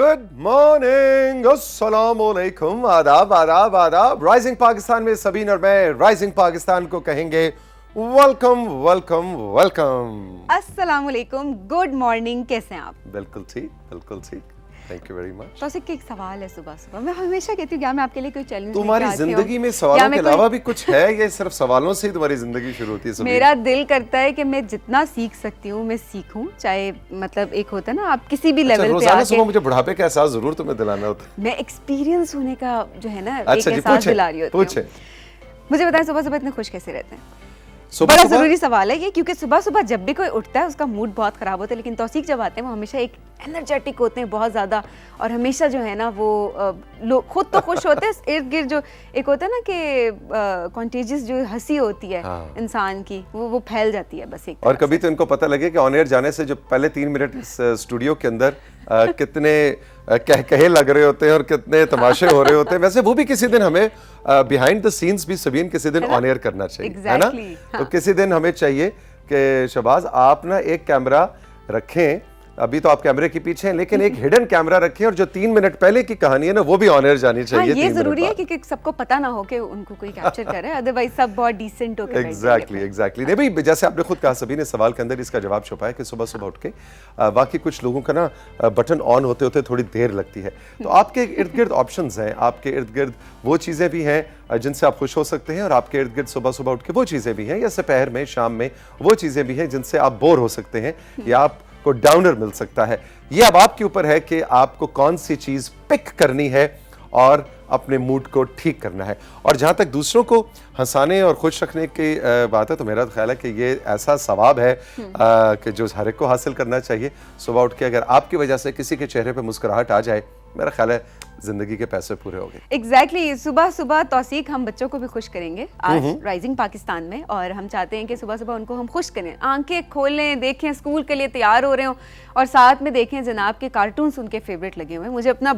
Good morning, अस्सलाम वालेकुम, आदाब आदाब आदाब। राइजिंग पाकिस्तान में सबीन और मैं राइजिंग पाकिस्तान को कहेंगे वेलकम वेलकम वेलकम। अस्सलाम वालेकुम, गुड मॉर्निंग, कैसे हैं आप? बिल्कुल ठीक, बिल्कुल ठीक, थैंक यू वेरी मच। तो एक सवाल है सुबह सुबह, मैं हमेशा कहती हूँ क्या मैं आपके लिए कोई चैलेंज तुम्हारी जिंदगी में सवालों के अलावा भी कुछ है या सिर्फ सवालों से ही तुम्हारी जिंदगी शुरू होती है? मेरा दिल करता है कि मैं जितना सीख सकती हूँ मैं सीखूं, चाहे मतलब एक होता है ना आप किसी भी लेवल पे रोजाना सुबह मुझे बुढ़ापे का एहसास जरूर तुम्हें दिलाना होता है। मैं एक्सपीरियंस होने का जो है ना अच्छा एक एहसास दिला रही होती हूँ। मुझे बताएं सुबह सुबह इतने खुश कैसे रहते हैं? बड़ा जरूरी सवाल है ये, क्योंकि सुबह सुबह जब भी कोई उठता है उसका मूड बहुत खराब होता है, लेकिन तौसीक जब आते हैं वो हमेशा एक एनर्जेटिक होते हैं बहुत ज़्यादा, और हमेशा जो है ना वो लोग खुद तो खुश होते हैं, इर्द गिर्द जो एक होता है ना कि कॉन्टेजियस जो हंसी होती है इंसान की वो फैल जाती है बस एक। और कभी तो इनको पता लगे कि ऑन एयर जाने से जो पहले 3 मिनट इस स्टूडियो के अंदर कितने कहे लग रहे होते हैं और कितने तमाशे हो रहे होते हैं, वैसे वो भी किसी दिन हमें बिहाइंड द सीन्स भी सबीन किसी दिन ऑन एयर करना चाहिए, है ना? तो किसी दिन हमें चाहिए कि शहबाज आप ना एक कैमरा रखें, अभी तो आप कैमरे के पीछे हैं, लेकिन एक हिडन कैमरा रखें और जो 3 मिनट पहले की कहानी है ना वो भी ऑन एयर जानी चाहिए। ये जरूरी है क्योंकि सबको पता ना हो कि उनको कोई कैप्चर करे, अदरवाइज सब बहुत डिसेंट होकर एग्जैक्टली नहीं भाई, जैसे आपने खुद कहा, सभी ने सवाल के अंदर इसका जवाब छुपाया कि सुबह सुबह उठ के बाकी कुछ लोगों का ना बटन ऑन होते होते थोड़ी देर लगती है, तो आपके इर्द गिर्द ऑप्शंस हैं, आपके इर्द गिर्द वो चीज़ें भी हैं जिनसे आप खुश हो सकते हैं, और आपके इर्द गिर्द सुबह सुबह उठ के वो चीज़ें भी हैं, या दोपहर में शाम में वो चीज़ें भी हैं जिनसे आप बोर हो सकते हैं या आपको डाउनर मिल सकता है। ये अब आपके ऊपर है कि आपको कौन सी चीज़ पिक करनी है और अपने मूड को ठीक करना है। और जहाँ तक दूसरों को हंसाने और खुश रखने की बात है, तो मेरा ख्याल है कि ये ऐसा सवाब है कि जो हर एक को हासिल करना चाहिए। सुबह उठ के अगर आपकी वजह से किसी के चेहरे पे मुस्कुराहट आ जाए, मेरा ख्याल है जिंदगी के पैसे पूरे हो गए। एग्जैक्टली सुबह सुबह तौसीक हम बच्चों को भी खुश करेंगे आज राइजिंग पाकिस्तान में, और हम चाहते हैं कि सुबह सुबह उनको हम खुश करें, आंखें खोलें, देखें स्कूल के लिए तैयार हो रहे हो, और साथ में देखें जनाब के कार्टून्स उनके फेवरेट लगे हुए हैं। मुझे अपना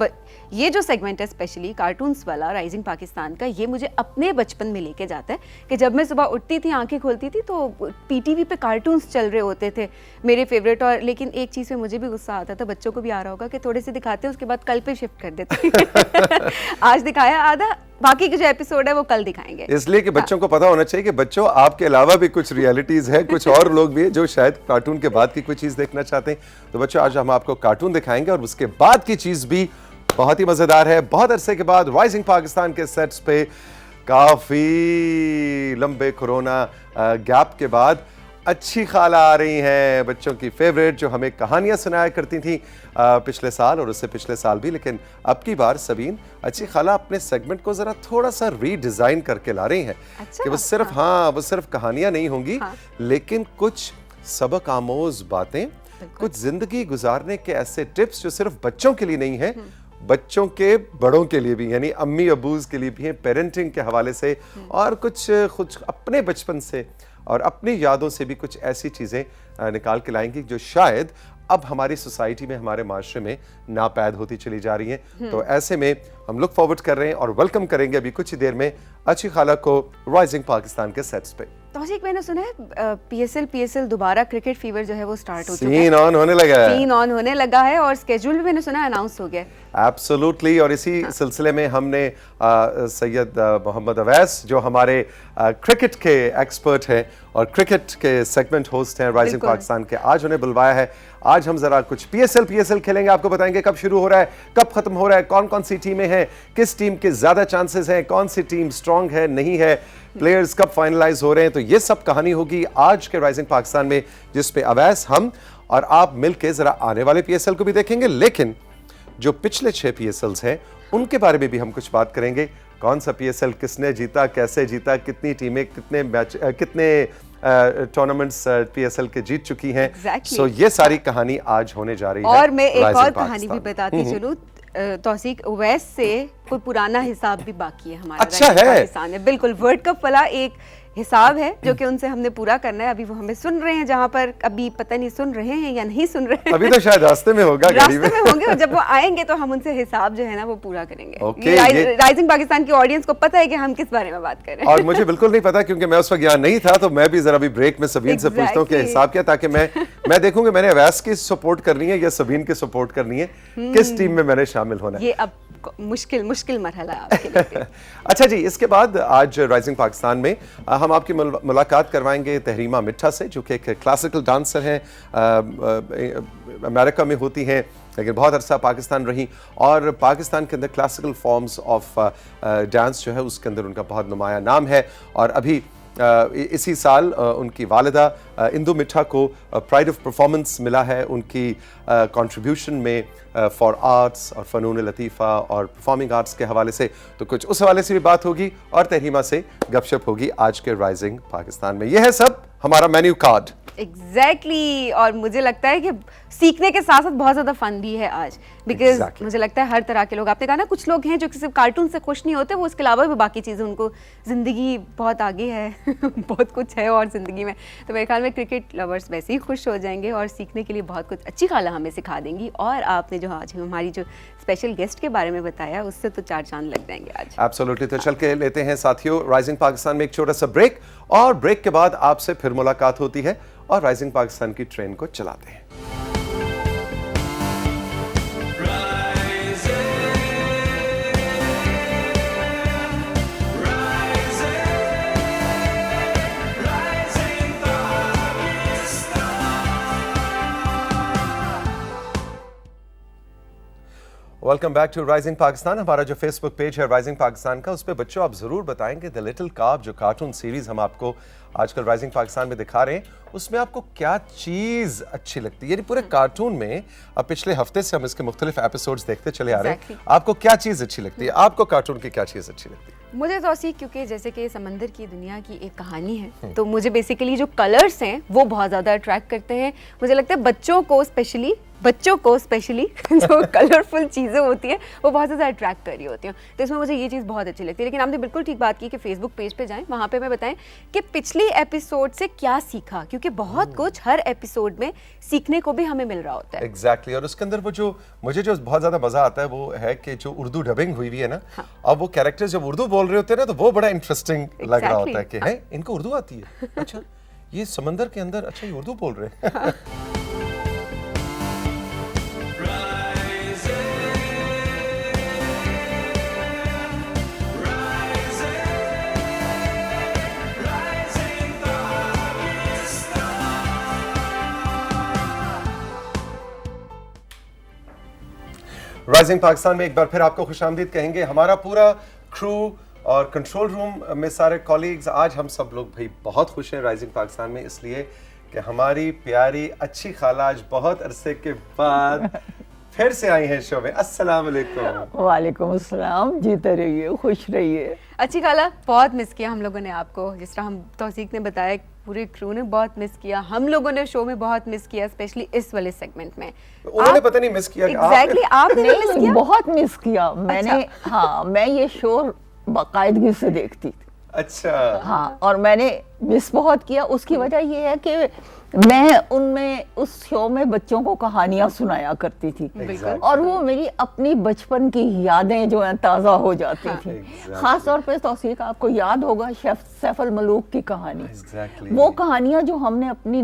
ये जो सेगमेंट है स्पेशली कार्टून्स वाला राइजिंग पाकिस्तान का, ये मुझे अपने बचपन में लेके जाता है कि जब मैं सुबह उठती थी, आंखें खोलती थी तो पीटीवी पे कार्टून्स चल रहे होते थे मेरे फेवरेट, और लेकिन एक चीज़ में मुझे भी गुस्सा आता था, बच्चों को भी आ रहा होगा कि थोड़े से दिखाते हैं उसके बाद कल पे शिफ्ट कर देते आज दिखाया आधा, बाकी के जो एपिसोड है वो कल दिखाएंगे, इसलिए कि बच्चों को पता होना चाहिए कि बच्चों आपके अलावा भी कुछ रियलिटीज है, कुछ और लोग भी हैं जो शायद कार्टून के बाद की कोई चीज देखना चाहते हैं। तो बच्चों आज हम आपको कार्टून दिखाएंगे और उसके बाद की चीज भी बहुत ही मजेदार है। बहुत अरसे के बाद राइजिंग पाकिस्तान के सेट्स पे काफी लंबे कोरोना गैप के बाद अच्छी खाला आ रही हैं, बच्चों की फेवरेट, जो हमें कहानियां सुनाया करती थी पिछले साल और उससे पिछले साल भी, लेकिन अब की बार सबीन अच्छी खाला अपने सेगमेंट को जरा थोड़ा सा रीडिजाइन करके ला रही हैं। अच्छा? कि वो सिर्फ वो सिर्फ कहानियां नहीं होंगी, लेकिन कुछ सबक आमोज बातें, कुछ जिंदगी गुजारने के ऐसे टिप्स जो सिर्फ बच्चों के लिए नहीं है, बच्चों के बड़ों के लिए भी, यानी अम्मी अबूज के लिए भी हैं, पेरेंटिंग के हवाले से, और कुछ खुद अपने बचपन से और अपनी यादों से भी कुछ ऐसी चीज़ें निकाल के लाएंगी जो शायद अब हमारी सोसाइटी में, हमारे माशरे में नापैद होती चली जा रही हैं। तो ऐसे में हम लुक फॉरवर्ड कर रहे हैं और वेलकम करेंगे अभी कुछ ही देर में अच्छी खाला को राइजिंग पाकिस्तान के सेट्स पे। तौसीक, मैंने सुना है पीएसएल दोबारा क्रिकेट फीवर जो है वो स्टार्ट हो चुका है, सीन ऑन होने लगा है, और स्केड्यूल भी मैंने सुना अनाउंस हो गया है। एब्सोल्युटली, और इसी सिलसिले में हमने सैयद मोहम्मद अवैस, जो हमारे क्रिकेट के एक्सपर्ट हैं और क्रिकेट के सेगमेंट होस्ट हैं राइजिंग पाकिस्तान के, आज उन्हें बुलवाया है। आज हम जरा कुछ पीएसएल खेलेंगे, आपको बताएंगे कब शुरू हो रहा है, कब खत्म हो रहा है, कौन कौन सी टीमें हैं, किस टीम के ज्यादा चांसेस हैं, कौन सी टीम स्ट्रांग है नहीं है, प्लेयर्स कब फाइनलाइज हो रहे हैं। तो ये सब कहानी होगी आज के राइजिंग पाकिस्तान में, जिसपे अवैस, हम और आप मिलके जरा आने वाले पीएसएल को भी देखेंगे, लेकिन जो पिछले 6 पीएसएल्स हैं उनके बारे में भी हम कुछ बात करेंगे। कौन सा पीएसएल किसने जीता, कैसे जीता, कितनी टीमें कितने मैच, कितने टूर्नामेंट्स पीएसएल के जीत चुकी हैं। सो ये सारी कहानी आज होने जा रही है। और मैं एक और कहानी भी बताती चलूं तौसीक, वैसे कोई पुराना हिसाब भी बाकी है हमारा। अच्छा है, बिल्कुल वर्ल्ड कप वाला एक हिसाब है जो कि उनसे हमने पूरा करना है. अभी वो हमें सुन रहे हैं, जहाँ पर अभी पता नहीं सुन रहे हैं या नहीं सुन रहे हैं. अभी तो शायद रास्ते में होगा, रास्ते में होंगे, और जब वो आएंगे तो हम उनसे हिसाब जो है ना वो पूरा करेंगे. राइजिंग पाकिस्तान की ऑडियंस को पता है कि हम किस बारे में बात कर रहे हैं. और मुझे बिल्कुल नहीं पता, क्योंकि मैं उस वक्त यहाँ नहीं था, तो मैं भी जरा भी ब्रेक में सबीन से पूछता हूँ कि हिसाब क्या, ताकि मैं देखूँ कि मैंने अवैस की सपोर्ट करनी है या सबीन की सपोर्ट करनी है, किस टीम में मैंने शामिल होना है. ये अब मुश्किल मरहला है आपके लिए. अच्छा जी, इसके बाद आज राइजिंग पाकिस्तान में हम आपकी मुलाकात करवाएंगे तहरीमा मिठा से, जो कि एक क्लासिकल डांसर हैं, अमेरिका में होती हैं लेकिन बहुत अरसा पाकिस्तान रही, और पाकिस्तान के अंदर क्लासिकल फॉर्म्स ऑफ डांस जो है उसके अंदर उनका बहुत नुमाया नाम है. और अभी इसी साल उनकी वालिदा इंदु मिठा को प्राइड ऑफ परफॉर्मेंस मिला है उनकी कंट्रीब्यूशन में फॉर आर्ट्स और फ़नून लतीफ़ा और परफॉर्मिंग आर्ट्स के हवाले से. तो कुछ उस हवाले से भी बात होगी और तहरीमा से गपशप होगी आज के राइजिंग पाकिस्तान में. यह है सब हमारा मेन्यू कार्ड. एग्जैक्टली और मुझे लगता है कि सीखने के साथ साथ बहुत ज़्यादा फन भी है आज, बिकॉज मुझे लगता है हर तरह के लोग, आपने कहा ना कुछ लोग हैं जो सिर्फ कार्टून से खुश नहीं होते, वो इसके अलावा भी बाकी चीज़ें, उनको ज़िंदगी बहुत आगे है बहुत कुछ है और ज़िंदगी में. तो मेरे ख्याल में क्रिकेट लवर्स वैसे ही खुश हो जाएंगे और सीखने के लिए बहुत कुछ अच्छी खाला हमें सिखा देंगी. और आपने जो आज हमारी जो स्पेशल गेस्ट के बारे में बताया उससे तो चार चांद लग जाएंगे आज. एब्सोल्युटली. तो चल के लेते हैं साथियों राइजिंग पाकिस्तान में एक छोटा सा ब्रेक, और ब्रेक के बाद आपसे फिर मुलाकात होती है और राइजिंग पाकिस्तान की ट्रेन को चलाते हैं. Welcome back to rising Pakistan. हमारा जो फेसबुक पेज है राइजिंग पाकिस्तान का, उस पर बच्चों आप ज़रूर बताएंगे द लिटिल काब जो कार्टून सीरीज़ हम आपको आजकल राइजिंग पाकिस्तान में दिखा रहे हैं, उसमें आपको क्या चीज़ अच्छी लगती है. यानी पूरे कार्टून में अब पिछले हफ्ते से हम इसके मुख्तलिफ एपिसोड्स देखते चले आ रहे हैं. आपको क्या चीज़ अच्छी लगती है, आपको कार्टून की क्या चीज़ अच्छी लगती है? मुझे तौसीक, क्योंकि जैसे कि समंदर की दुनिया की एक कहानी है, तो मुझे बेसिकली जो कलर्स हैं वो बहुत ज़्यादा अट्रैक्ट करते हैं. मुझे लगता है बच्चों को स्पेशली जो कलरफुल चीज़ें होती हैं वो बहुत ज़्यादा अट्रैक्ट कर रही होती हैं. तो इसमें मुझे ये चीज़ बहुत अच्छी लगती है. लेकिन आपने बिल्कुल ठीक बात की कि फेसबुक पेज पे जाएं, वहाँ पे हमें बताएं कि पिछली एपिसोड से क्या सीखा, क्योंकि बहुत कुछ हर एपिसोड में सीखने को भी हमें मिल रहा होता है. एग्जैक्टली. और उसके अंदर वो जो मुझे जो बहुत ज़्यादा मज़ा आता है वो है कि जो उर्दू डबिंग हुई हुई है ना, अब वो कैरेक्टर्स जब उर्दू बोल रहे होते हैं ना, तो वो बड़ा इंटरेस्टिंग लग रहा होता है कि है इनको उर्दू आती है. अच्छा, ये समंदर के अंदर, अच्छा ये उर्दू बोल रहे हैं. राइजिंग पाकिस्तान में एक बार फिर आपको खुशामदीद कहेंगे. हमारा पूरा क्रू और कंट्रोल रूम में सारे कॉलीग्स, आज हम सब लोग भाई बहुत खुश हैं राइजिंग पाकिस्तान में, इसलिए कि हमारी प्यारी अच्छी खाला आज बहुत अरसे के बाद फिर से आई हैं शो में. अस्सलाम वालेकुम. वालेकुम अस्सलाम. जीते रहिए, खुश रहिए. अच्छी खाला, बहुत मिस किया हम लोगों ने आपको. जिस तरह हम तौसीक ने बताया, पूरे क्रू ने बहुत मिस किया, हम लोगों ने शो में बहुत मिस किया, स्पेशली इस वाले सेगमेंट में. उन्होंने पता नहीं मिस किया. एग्जैक्टली, आपने मिस किया. बहुत मिस किया मैंने. हाँ, मैं ये शो बाकायदगी से देखती थी. अच्छा. हाँ, और मैंने मिस बहुत किया. उसकी वजह ये है कि मैं उनमें उस शो में बच्चों को कहानियां सुनाया करती थी. और वो मेरी अपनी बचपन की यादें जो हैं ताज़ा हो जाती थी. ख़ास तौर पे तौसीक, आपको याद होगा शेफ सैफ अल मलूक की कहानी. वो कहानियां जो हमने अपनी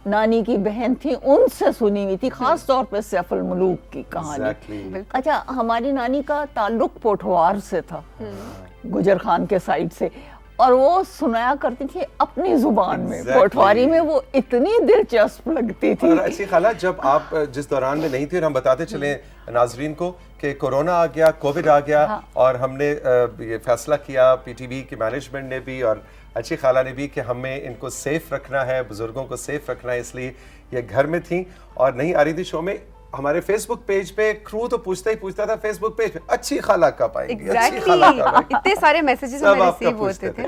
नानी की बहन थी उनसे सुनी हुई थी, खास तौर पे सैफ अल मलूक की कहानी. अच्छा, हमारी नानी का ताल्लुक पोठवार से था, गुजर खान के साइड से, और वो सुनाया करती थी अपनी जुबान में, पोठवारी में. वो इतनी दिलचस्प लगती थी. और अच्छी खाला, जब आप जिस दौरान में नहीं थी, और हम बताते चले नाजरीन को कि कोरोना आ गया, कोविड आ गया, और हमने ये फैसला किया, पीटीवी की मैनेजमेंट ने भी और अच्छी खाला ने भी, कि हमें इनको सेफ रखना है, बुजुर्गों को सेफ रखना है, इसलिए ये घर में थी और नहीं आ रही थी शो में. हमारे फेसबुक पेज पे क्रू तो पूछता था फेसबुक पेज पे, अच्छी खाला कब आएंगी. इतने सारे मैसेजेस हमें रिसीव होते थे.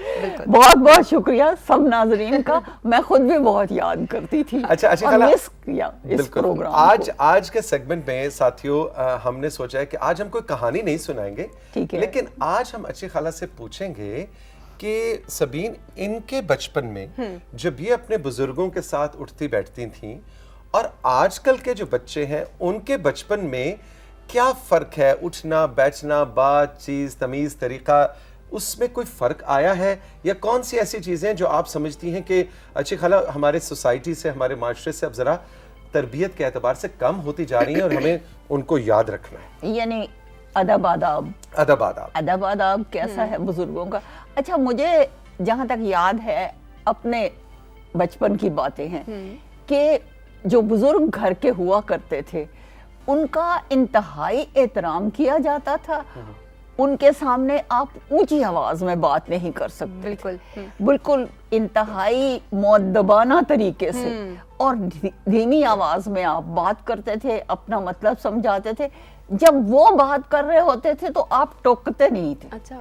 बहुत बहुत शुक्रिया सब नाजरीन का. मैं खुद भी बहुत याद करती थी. अच्छा, अच्छी खाला, मिस किया इस प्रोग्राम. आज के सेगमेंट में साथियों हमने सोचा है कि आज हम कोई कहानी नहीं सुनाएंगे, लेकिन आज हम अच्छी खाला से पूछेंगे کہ سبین ان کے بچپن میں جب یہ اپنے بزرگوں کے ساتھ اٹھتی بیٹھتی تھیں اور آج کل کے جو بچے ہیں ان کے بچپن میں کیا فرق ہے؟ اٹھنا بیٹھنا، بات چیز، تمیز، طریقہ، اس میں کوئی فرق آیا ہے؟ یا کون سی ایسی چیزیں جو آپ سمجھتی ہیں کہ اچھی خالہ ہمارے سوسائٹی سے، ہمارے معاشرے سے اب ذرا تربیت کے اعتبار سے کم ہوتی جا رہی ہیں اور ہمیں ان کو یاد رکھنا ہے؟ یعنی ادب آداب کیسا ہے بزرگوں کا؟ اچھا، مجھے جہاں تک یاد ہے اپنے بچپن کی باتیں ہیں کہ جو بزرگ گھر کے ہوا کرتے تھے ان کا انتہائی احترام کیا جاتا تھا. ان کے سامنے آپ اونچی آواز میں بات نہیں کر سکتے، بالکل انتہائی مؤدبانہ طریقے سے اور دھیمی آواز میں آپ بات کرتے تھے، اپنا مطلب سمجھاتے تھے. جب وہ بات کر رہے ہوتے تھے تو آپ ٹوکتے نہیں تھے،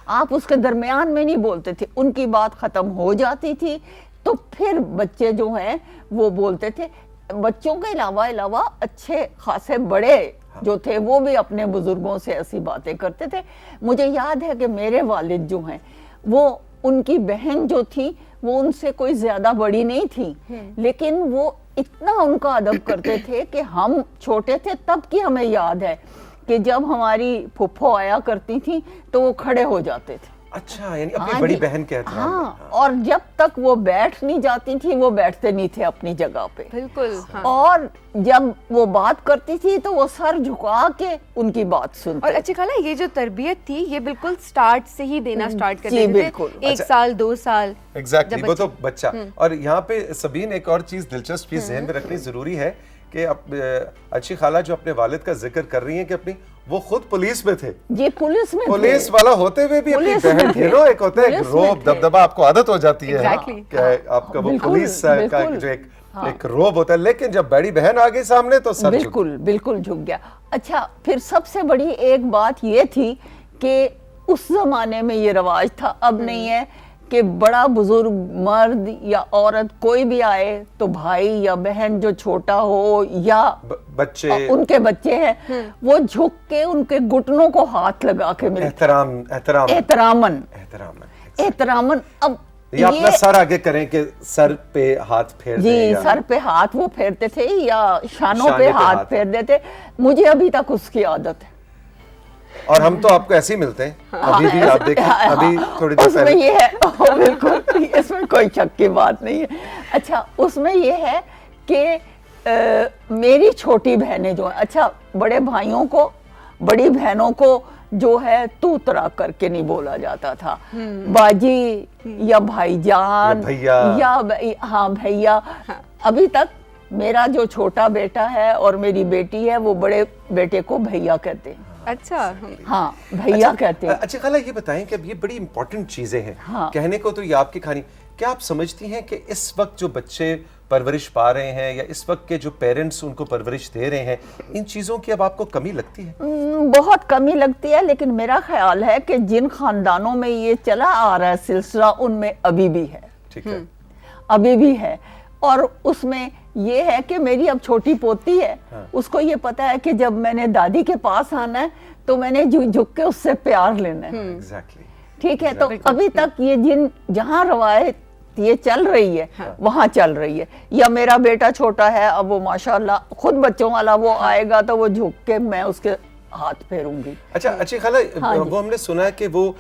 آپ اس کے درمیان میں نہیں بولتے تھے. ان کی بات ختم ہو جاتی تھی تو پھر بچے جو ہیں وہ بولتے تھے. بچوں کے علاوہ اچھے خاصے بڑے جو تھے وہ بھی اپنے بزرگوں سے ایسی باتیں کرتے تھے. مجھے یاد ہے کہ میرے والد جو ہیں وہ، ان کی بہن جو تھی وہ ان سے کوئی زیادہ بڑی نہیں تھی، لیکن وہ اتنا ان کا ادب کرتے تھے کہ ہم چھوٹے تھے تب کی ہمیں یاد ہے کہ جب ہماری پھپھو آیا کرتی تھی تو وہ کھڑے ہو جاتے تھے. اچھا، یعنی اپنی بڑی بہن کے احترام میں. اور جب تک وہ بیٹھ نہیں جاتی تھی وہ بیٹھتے نہیں تھے اپنی جگہ پہ. بالکل. اور جب وہ بات کرتی تھی تو وہ سر جھکا کے ان کی بات سنتے. اور اچھی خالہ یہ جو تربیت تھی یہ بالکل سٹارٹ سے ہی دینا سٹارٹ کرتے تھے. بالکل. 1 سال 2 سال. ایگزیکٹلی، وہ تو بچہ. اور یہاں پہ سبین ایک اور چیز دلچسپ چیز ذہن میں رکھنی ضروری ہے کہ اچھی خالہ جو اپنے والد کا ذکر کر رہی ہیں کہ اپنی، وہ خود پولیس میں تھے. جی، پولیس میں پولیس والا ہوتے ہوئے بھی اپنی بہن تھے. ایک ہوتا ہے روب، دبدبہ، آپ کو عادت ہو جاتی ہے کہ آپ کا وہ پولیس کا جو ایک روب ہوتا ہے، لیکن جب بڑی بہن آ گئی سامنے تو سر بالکل جھک گیا. اچھا، پھر سب سے بڑی ایک بات یہ تھی کہ اس زمانے میں یہ رواج تھا، اب نہیں ہے، کہ بڑا بزرگ مرد یا عورت کوئی بھی آئے تو بھائی یا بہن جو چھوٹا ہو یا بچے، ان کے بچے ہیں، وہ جھک کے ان کے گھٹنوں کو ہاتھ لگا کے ملتے. احترامن. اب یہ اپنا سر آگے کریں کہ سر پہ ہاتھ پھیر دیں. جی، سر پہ ہاتھ وہ پھیرتے تھے یا شانوں پہ ہاتھ پھیر دیتے. مجھے ابھی تک اس کی عادت ہے. اور ہم تو آپ کو ایسے ہی ملتے ہیں ابھی بھی. آپ دیکھیں ابھی تھوڑی دیر پہلے. اس میں یہ ہے، بالکل، اس میں کوئی شک کی بات نہیں ہے. اچھا، اس میں یہ ہے کہ میری چھوٹی بہنیں جو ہیں، اچھا بڑے بھائیوں کو، بڑی بہنوں کو جو ہے تو ترا کر کے نہیں بولا جاتا تھا. باجی یا بھائی جان یا ہاں بھیا. ابھی تک میرا جو چھوٹا بیٹا ہے اور میری بیٹی ہے وہ بڑے بیٹے کو بھیا کہتے ہیں. اچھا، ہاں بھیا کہتے ہیں. اچھا خالہ یہ بتائیں کہ اب یہ بڑی امپورٹنٹ چیزیں ہیں کہنے کو تو یہ آپ کی کہانی. کیا آپ سمجھتی ہیں کہ اس وقت جو بچے پرورش پا رہے ہیں یا اس وقت کے جو پیرنٹس ان کو پرورش دے رہے ہیں، ان چیزوں کی اب آپ کو کمی لگتی ہے؟ بہت کمی لگتی ہے، لیکن میرا خیال ہے کہ جن خاندانوں میں یہ چلا آ رہا ہے سلسلہ ان میں ابھی بھی ہے. ٹھیک ہے، ابھی بھی ہے. اور اس میں یہ ہے کہ میری اب چھوٹی پوتی ہے، اس کو یہ پتا ہے کہ جب میں نے دادی کے پاس آنا ہے تو میں نے جھک کے اس سے پیار لینا ہے. ٹھیک ہے، تو ابھی تک یہ جہاں روایت یہ چل رہی ہے وہاں چل رہی ہے. یا میرا بیٹا چھوٹا ہے، اب وہ ماشاءاللہ خود بچوں والا، وہ آئے گا تو وہ جھک کے میں اس کے ہاتھ پھیروں گی. اچھا اچھی خالہ، وہ ہم نے سنا ہے کہ وہ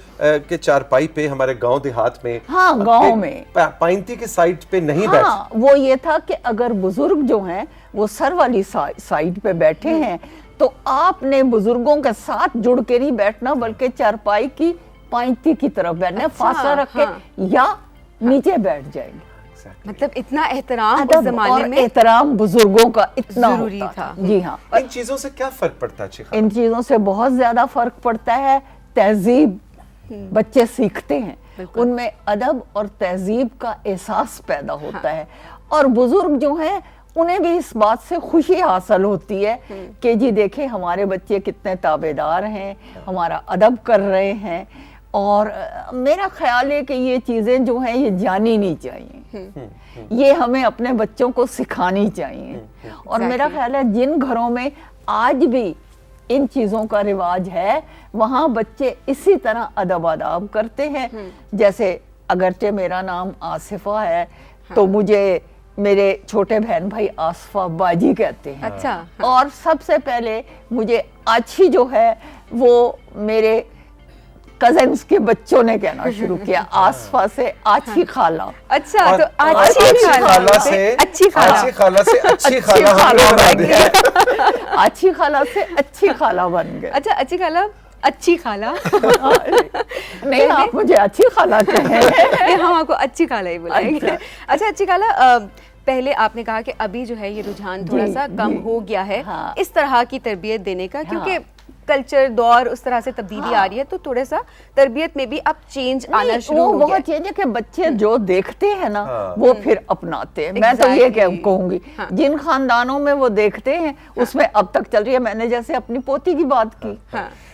کہ چارپائی پہ ہمارے گاؤں دیہات میں، ہاں گاؤں میں پائنتی کے سائڈ پہ نہیں بیٹھ. ہاں، وہ یہ تھا کہ اگر بزرگ جو ہیں وہ سر والی سائڈ پہ بیٹھے ہیں تو آپ نے بزرگوں کے ساتھ جڑ کے نہیں بیٹھنا، بلکہ چارپائی کی پائنتی کی طرف بیٹھنا، فاصلہ رکھ کے یا نیچے بیٹھ جائیں گے. مطلب اتنا احترام اس زمانے میں، احترام بزرگوں کا اتنا ضروری تھا. جی ہاں. ان چیزوں سے کیا فرق پڑتا ہے؟ ان چیزوں سے بہت زیادہ فرق پڑتا ہے. تہذیب بچے سیکھتے ہیں، ان میں ادب اور تہذیب کا احساس پیدا ہوتا ہے. اور بزرگ جو ہیں انہیں بھی اس بات سے خوشی حاصل ہوتی ہے کہ جی دیکھیں ہمارے بچے کتنے تابعدار ہیں، ہمارا ادب کر رہے ہیں. اور میرا خیال ہے کہ یہ چیزیں جو ہیں یہ جانی نہیں چاہیے، یہ ہمیں اپنے بچوں کو سکھانی چاہیے. اور میرا خیال ہے جن گھروں میں آج بھی ان چیزوں کا رواج ہے وہاں بچے اسی طرح ادب آداب کرتے ہیں. جیسے اگرچہ میرا نام آصفہ ہے تو مجھے میرے چھوٹے بہن بھائی آصفہ باجی کہتے ہیں. اچھا. اور سب سے پہلے مجھے آچھی جو ہے وہ میرے کزنز کے بچوں نے کہنا شروع کیا, آصفہ سے آچھی خالہ. اچھا, تو اچھی خالہ سے اچھی خالہ, اچھی خالہ سے اچھی خالہ بن گیا. اچھی خالہ سے اچھی خالہ بن گئے. اچھا اچھی خالہ, اچھی خالہ نہیں آپ مجھے اچھی خالہ کہیں. ہم آپ کو اچھی خالہ ہی بلائیں گے. اچھا اچھی خالہ, پہلے آپ نے کہا کہ ابھی جو ہے یہ رجحان تھوڑا سا کم ہو گیا ہے اس طرح کی تربیت دینے کا, کیونکہ کلچر دور اس طرح سے تبدیلی آ رہی ہے, تو تھوڑا سا تربیت میں بھی اب چینج آنا شروع ہو گیا. بہت چینج ہے کہ بچے جو دیکھتے ہیں نا وہ پھر اپناتے ہیں. میں تو یہ کہوں گی جن خاندانوں میں وہ دیکھتے ہیں اس میں اب تک چل رہی ہے. میں نے جیسے اپنی پوتی کی بات کی,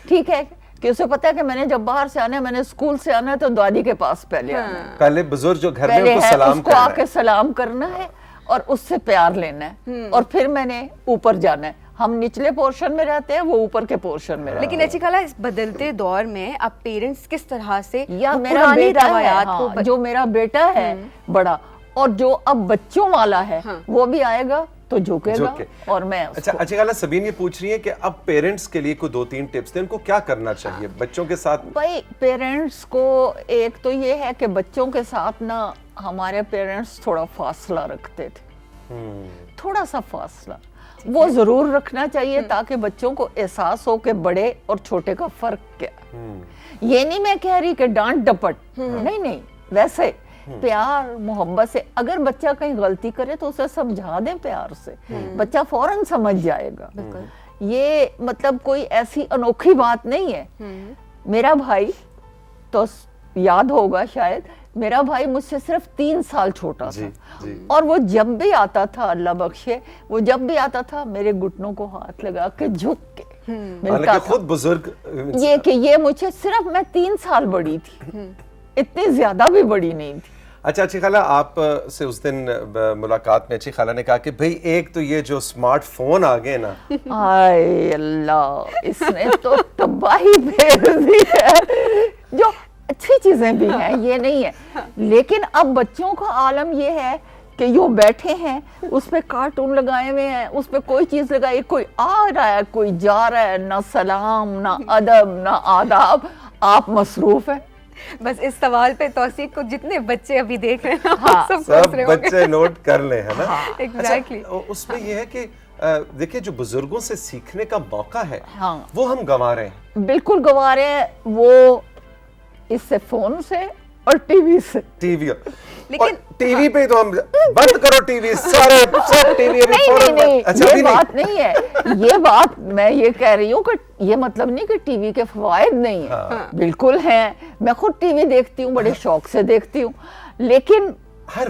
ٹھیک ہے, کہ اسے پتا ہے کہ میں نے جب باہر سے آنا ہے, میں نے اسکول سے آنا ہے تو دادی کے پاس پہلے آنا ہے, پہلے بزرگ جو گھر میں اس کو آ کے سلام کرنا ہے اور اس سے پیار لینا ہے, اور پھر میں نے اوپر جانا ہے. ہم نچلے پورشن میں رہتے ہیں, وہ اوپر کے پورشن میں رہتے ہیں. لیکن اچھی خالہ اس بدلتے دور میں اب پیرنٹس کس طرح سے یا میرا بیٹا ہے, جو میرا بیٹا ہے بڑا اور جو اب بچوں والا ہے وہ بھی آئے گا تو جھکے گا, اور میں اچھا اچھی خالہ سبین یہ پوچھ رہی ہے کہ اب پیرنٹس کے لیے کوئی 2-3 ٹپس دیں, ان کو کیا کرنا چاہیے بچوں کے ساتھ؟ بھائی پیرنٹس کو ایک تو یہ ہے کہ بچوں کے ساتھ نا ہمارے پیرنٹس تھوڑا فاصلہ رکھتے تھے, تھوڑا سا فاصلہ وہ ضرور رکھنا چاہیے تاکہ بچوں کو احساس ہو کہ بڑے اور چھوٹے کا فرق کیا. یہ نہیں میں کہہ رہی کہ ڈانٹ ڈپٹ, نہیں, ویسے پیار محبت سے. اگر بچہ کہیں غلطی کرے تو اسے سمجھا دیں پیار سے, بچہ فوراً سمجھ جائے گا. یہ مطلب کوئی ایسی انوکھی بات نہیں ہے. میرا بھائی تو یاد ہوگا شاید, میرا بھائی مجھ سے صرف 3 سال چھوٹا تھا, اور وہ جب بھی آتا تھا, اللہ بخشے, وہ جب بھی آتا تھا میرے گھٹنوں کو ہاتھ لگا کے جھک کے ملتا خود بزرگ یہ کہ یہ مجھے صرف, میں 3 سال بڑی تھی, اتنی زیادہ بھی بڑی نہیں تھی. اچھا اچھی خالہ آپ سے اس دن ملاقات میں اچھی خالہ نے کہا کہ بھئی ایک تو یہ جو سمارٹ فون آ گئے نا, آئے اللہ, اس نے تو تباہی پھیر دی ہے. جو اچھی چیزیں بھی ہیں یہ نہیں ہے, لیکن اب بچوں کا عالم یہ ہے کہ یوں بیٹھے ہیں, اس پہ کارٹون لگائے ہوئے ہیں, اس پہ کوئی چیز لگائی, کوئی آ رہا ہے کوئی جا رہا ہے, نہ سلام نہ ادب نہ آداب, آپ مصروف ہیں. بس اس سوال پہ توثیق کو جتنے بچے ابھی دیکھ رہے ہیں سب بچے نوٹ کر لیں, ہے نا. ایگزیکٹلی. اس میں یہ ہے کہ دیکھیں جو بزرگوں سے سیکھنے کا موقع ہے وہ ہم گنوا رہے ہیں. بالکل گنوا رہے ہیں, وہ اس سے فون سے اور ٹی وی سے. ٹی وی, لیکن ٹی وی پہ تو ہم بند کرو ٹی وی, سارے سب ٹی وی ابھی فوراً. یہ بات نہیں ہے, یہ بات میں یہ کہہ رہی ہوں کہ یہ مطلب نہیں کہ ٹی وی کے فوائد نہیں ہیں, بالکل ہیں. میں خود ٹی وی دیکھتی ہوں, بڑے شوق سے دیکھتی ہوں, لیکن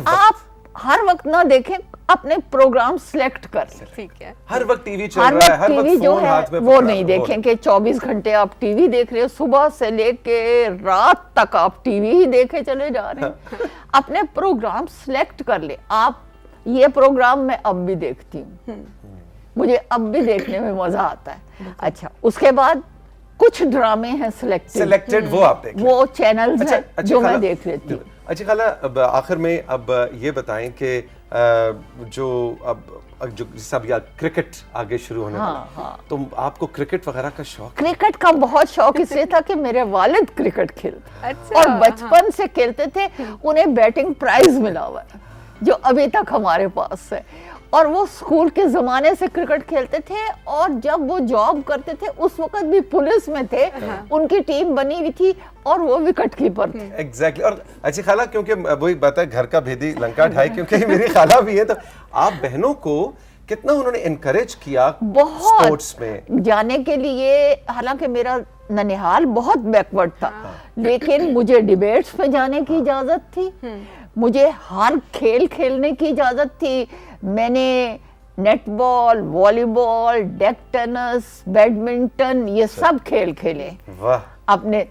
آپ ہر وقت نہ دیکھیں, اپنے پروگرام سلیکٹ کر لیں. ٹھیک ہے, ہر وقت ٹی وی چل رہا ہے, ہر وقت فون ہاتھ میں, وہ نہیں دیکھیں کہ 24 گھنٹے آپ ٹی وی دیکھ رہے ہو, صبح سے لے کے رات تک آپ ٹی وی ہی دیکھے چلے جا رہے ہیں. اپنے پروگرام سلیکٹ کر لیں. آپ یہ پروگرام میں اب بھی دیکھتی ہوں, مجھے اب بھی دیکھنے میں مزہ آتا ہے. اچھا, اس کے بعد کچھ ڈرامے ہیں سلیکٹڈ, وہ آپ دیکھیں, وہ چینلز ہیں جو میں دیکھ لیتی ہوں. اچھی خالہ اب آخر میں اب یہ بتائیں کہ جو اب جو سب یا کرکٹ آگے شروع ہونے والا, تو آپ کو کرکٹ وغیرہ کا شوق؟ کرکٹ کا بہت شوق اس لیے تھا کہ میرے والد کرکٹ کھیلتے اور بچپن سے کھیلتے تھے, انہیں بیٹنگ پرائز ملا ہوا ہے جو ابھی تک ہمارے پاس ہے, اور وہ اسکول کے زمانے سے کرکٹ کھیلتے تھے, اور جب وہ جاب کرتے تھے اس وقت بھی پولیس میں تھے, ان کی ٹیم بنی ہوئی تھی اور وہ وکٹ کیپر تھے. ایگزیکٹلی. اور اچھی خالہ کیونکہ وہی بات ہے گھر کا بھیدی لنکا ڈھائی, کیونکہ میری خالہ بھی ہے, تو آپ بہنوں کو کتنا انہوں نے انکریج کیا سپورٹس میں جانے کے لیے. حالانکہ میرا ننیحال بہت بیکورڈ تھا, لیکن مجھے ڈیبیٹس پہ جانے کی اجازت تھی, مجھے ہر کھیل کھیلنے کی اجازت تھی. میں نے نیٹ بال, والی بال, ڈیک ٹینس, بیڈمنٹن, یہ سب کھیل کھیلے اپنے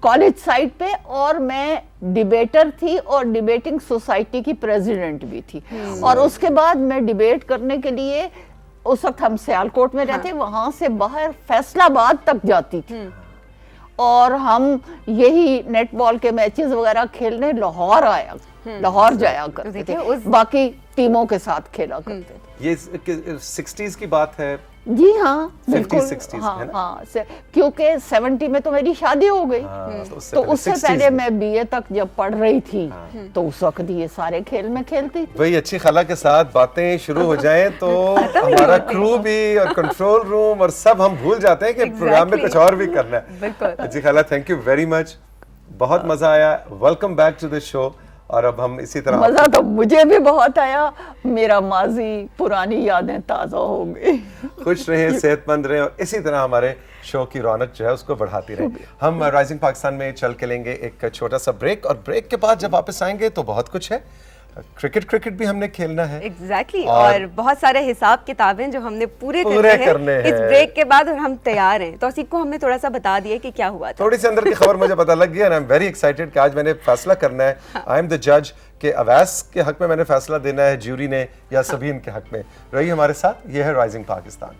کالج سائٹ پہ, اور میں ڈیبیٹر تھی اور ڈیبیٹنگ سوسائٹی کی پریزیڈنٹ بھی تھی. اور اس کے بعد میں ڈیبیٹ کرنے کے لیے उस वक्त हम सियालकोट में रहते, वहां से बाहर फैसलाबाद तक जाती थी और हम यही नेट बॉल के मैचेस वगैरह खेलने लाहौर जाया करते थे, बाकी टीमों के साथ खेला करते थे। ये 60s की बात है? जी हाँ, बिल्कुल। 60s हाँ, है ना? हाँ, क्योंकि 70 में तो मेरी शादी हो गई, तो उससे पहले मैं बीए तक जब पढ़ रही थी, तो उस वक्त ये सारे खेल में खेलती थी। वही अच्छी खाला के साथ बातें शुरू हो जाएं तो हमारा क्रू भी और कंट्रोल रूम और सब हम भूल जाते हैं कि प्रोग्राम में कुछ और भी करना है। बिल्कुल। अच्छी खाला, थैंक यू वेरी मच, बहुत मजा आया, welcome back to the show. और अब हम इसी तरह मजा तो मुझे भी बहुत आया, मेरा माजी पुरानी यादें ताज़ा हो गई। खुश रहें, सेहतमंद रहें और इसी तरह हमारे शो की रौनक जो है उसको बढ़ाती रहे। हम राइजिंग पाकिस्तान में चल के लेंगे एक छोटा सा ब्रेक और ब्रेक के बाद जब वापस आएंगे तो बहुत कुछ है। क्रिकेट भी हमने खेलना है। एग्जैक्टली और बहुत सारे हिसाब किताबें जो हमने पूरे करने हैं इस ब्रेक के बाद, और हम तैयार हैं। तो को हमने थोड़ा सा बता दिया कि क्या हुआ था। थोड़ी सी अंदर की खबर मुझे पता लग गया, आई एम वेरी एक्साइटेड कि आज मैंने फैसला करना है। आई एम द जज कि अवैस के हक में मैंने फैसला देना है, ज्यूरी ने, या सबीन के हक में। रही हमारे साथ, ये है राइजिंग पाकिस्तान।